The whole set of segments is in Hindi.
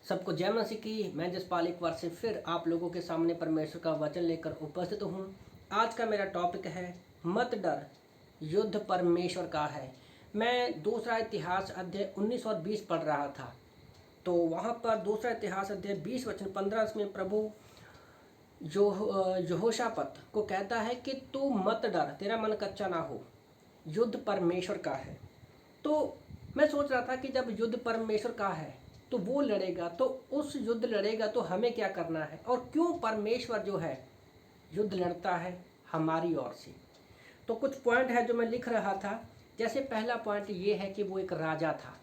सबको जय मसीह की। मैं जसपाल एक बार से फिर आप लोगों के सामने परमेश्वर का वचन लेकर उपस्थित हूँ। आज का मेरा टॉपिक है मत डर, युद्ध परमेश्वर का है। मैं दूसरा इतिहास अध्याय 19 और 20 पढ़ रहा था, तो वहाँ पर दूसरा इतिहास अध्याय 20 वचन 15 में प्रभु यहोशापात को कहता है कि तू मत डर, तेरा मन कच्चा ना हो, युद्ध परमेश्वर का है। तो मैं सोच रहा था कि जब युद्ध परमेश्वर का है तो वो लड़ेगा, तो उस युद्ध लड़ेगा तो हमें क्या करना है, और क्यों परमेश्वर जो है युद्ध लड़ता है हमारी ओर से। तो कुछ पॉइंट है जो मैं लिख रहा था। जैसे पहला पॉइंट ये है कि वो एक राजा था,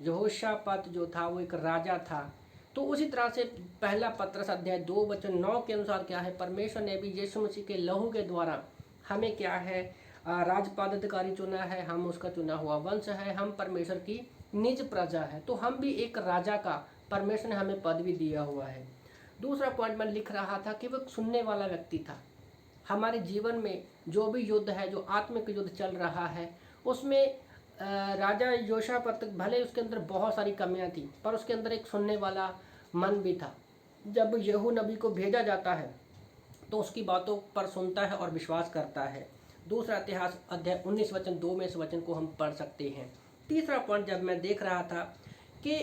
यहोशापात जो था वो एक राजा था। तो उसी तरह से पहला पत्रस अध्याय 2 वचन 9 के अनुसार क्या है, परमेश्वर ने भी यीशु मसीह के लहू के द्वारा हमें क्या है, राजपाद अधिकारी चुना है। हम उसका चुना हुआ वंश है, हम परमेश्वर की निज प्रजा है। तो हम भी एक राजा का परमेश्वर ने हमें पद भी दिया हुआ है। दूसरा पॉइंट मैं लिख रहा था कि वो एक सुनने वाला व्यक्ति था। हमारे जीवन में जो भी युद्ध है, जो आत्मिक युद्ध चल रहा है, उसमें राजा योशापात भले उसके अंदर बहुत सारी कमियां थी, पर उसके अंदर एक सुनने वाला मन भी था। जब यहू नबी को भेजा जाता है तो उसकी बातों पर सुनता है और विश्वास करता है। दूसरा इतिहास अध्याय 19 वचन 2 में इस वचन को हम पढ़ सकते हैं। तीसरा पॉइंट जब मैं देख रहा था कि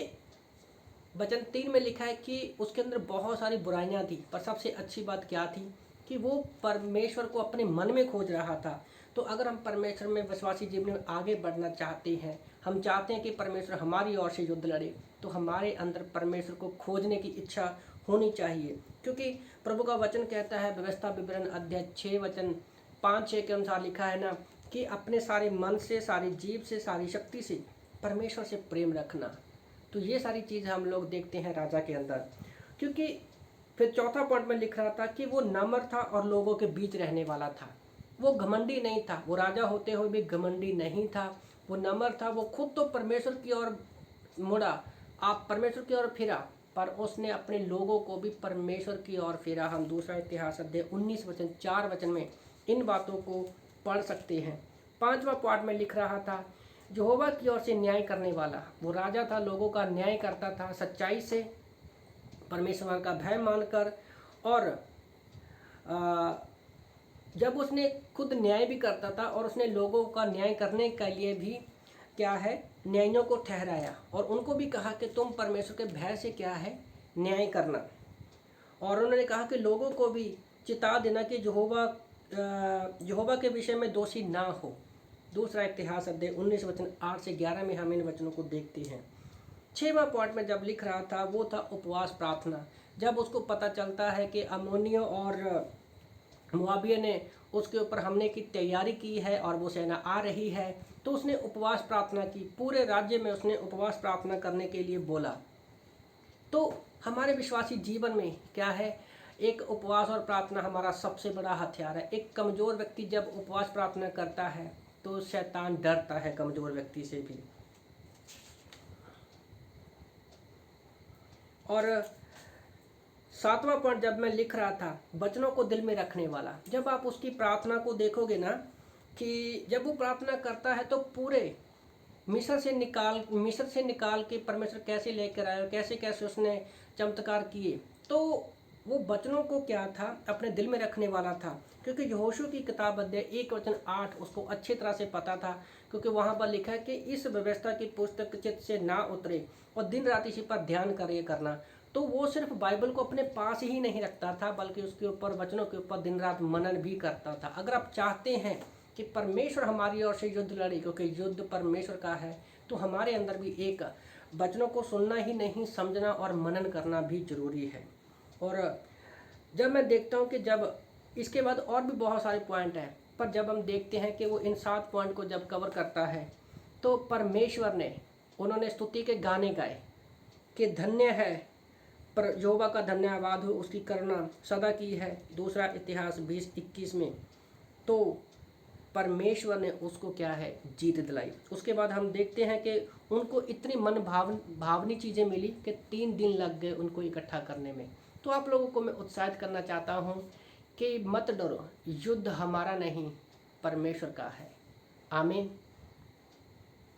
वचन 3 में लिखा है कि उसके अंदर बहुत सारी बुराइयां थी, पर सबसे अच्छी बात क्या थी कि वो परमेश्वर को अपने मन में खोज रहा था। तो अगर हम परमेश्वर में विश्वासी जीवन में आगे बढ़ना चाहते हैं, हम चाहते हैं कि परमेश्वर हमारी ओर से युद्ध लड़े, तो हमारे अंदर परमेश्वर को खोजने की इच्छा होनी चाहिए। क्योंकि प्रभु का वचन कहता है, व्यवस्था विवरण अध्याय 6 वचन 5-6 के अनुसार लिखा है ना, कि अपने सारे मन से, सारी जीव से, सारी शक्ति से परमेश्वर से प्रेम रखना। तो ये सारी चीज़ हम लोग देखते हैं राजा के अंदर। क्योंकि फिर चौथा पॉइंट में लिख रहा था कि वो नम्र था और लोगों के बीच रहने वाला था। वो घमंडी नहीं था, वो राजा होते हुए भी घमंडी नहीं था, वो नम्र था। वो खुद तो परमेश्वर की ओर मुड़ा, आप परमेश्वर की ओर फिरा, पर उसने अपने लोगों को भी परमेश्वर की ओर फिरा। हम दूसरा इतिहास अध्याय 19 वचन 4 वचन में इन बातों को पढ़ सकते हैं। पांचवा पॉइंट में लिख रहा था, यहोवा की ओर से न्याय करने वाला। वो राजा था, लोगों का न्याय करता था सच्चाई से, परमेश्वर का भय मानकर। और जब उसने खुद न्याय भी करता था और उसने लोगों का न्याय करने के लिए भी क्या है, न्यायियों को ठहराया और उनको भी कहा कि तुम परमेश्वर के भय से क्या है, न्याय करना। और उन्होंने कहा कि लोगों को भी चिता देना कि यहोवा के विषय में दोषी ना हो। दूसरा इतिहास अध्याय 19 वचन 8 से 11 में हम इन वचनों को देखते हैं। 6वां पॉइंट में जब लिख रहा था वो था उपवास प्रार्थना। जब उसको पता चलता है कि अम्मोनियों और मुआविया ने उसके ऊपर हमले की तैयारी की है और वो सेना आ रही है, तो उसने उपवास प्रार्थना की। पूरे राज्य में उसने उपवास प्रार्थना करने के लिए बोला। तो हमारे विश्वासी जीवन में क्या है, एक उपवास और प्रार्थना हमारा सबसे बड़ा हथियार है। एक कमज़ोर व्यक्ति जब उपवास प्रार्थना करता है तो शैतान डरता है कमज़ोर व्यक्ति से भी। और 7वां पॉइंट जब मैं लिख रहा था, वचनों को दिल में रखने वाला। जब आप उसकी प्रार्थना को देखोगे ना, कि जब वो प्रार्थना करता है तो पूरे मिस्र से निकाल के परमेश्वर कैसे लेकर आया, कैसे कैसे उसने चमत्कार किए, तो वो वचनों को क्या था, अपने दिल में रखने वाला था। क्योंकि यहोशू की किताब अध्याय 1 वचन 8 उसको अच्छी तरह से पता था, क्योंकि वहाँ पर लिखा है कि इस व्यवस्था की पुस्तक चित्त से ना उतरे और दिन रात इसी पर ध्यान करना। तो वो सिर्फ बाइबल को अपने पास ही नहीं रखता था, बल्कि उसके ऊपर, वचनों के ऊपर दिन रात मनन भी करता था। अगर आप चाहते हैं कि परमेश्वर हमारी ओर से युद्ध लड़े, क्योंकि युद्ध परमेश्वर का है, तो हमारे अंदर भी एक वचनों को सुनना ही नहीं, समझना और मनन करना भी जरूरी है। और जब मैं देखता हूँ कि जब इसके बाद और भी बहुत सारे पॉइंट हैं, पर जब हम देखते हैं कि वो इन 7 पॉइंट को जब कवर करता है, तो परमेश्वर ने, उन्होंने स्तुति के गाने गाए कि धन्य है पर यहोवा का धन्यवाद हो, उसकी करुणा सदा की है। दूसरा इतिहास 20-21 में तो परमेश्वर ने उसको क्या है, जीत दिलाई। उसके बाद हम देखते हैं कि उनको इतनी भावनी चीज़ें मिली कि 3 दिन लग गए उनको इकट्ठा करने में। तो आप लोगों को मैं उत्साहित करना चाहता हूँ कि मत डरो, युद्ध हमारा नहीं परमेश्वर का है। आमीन।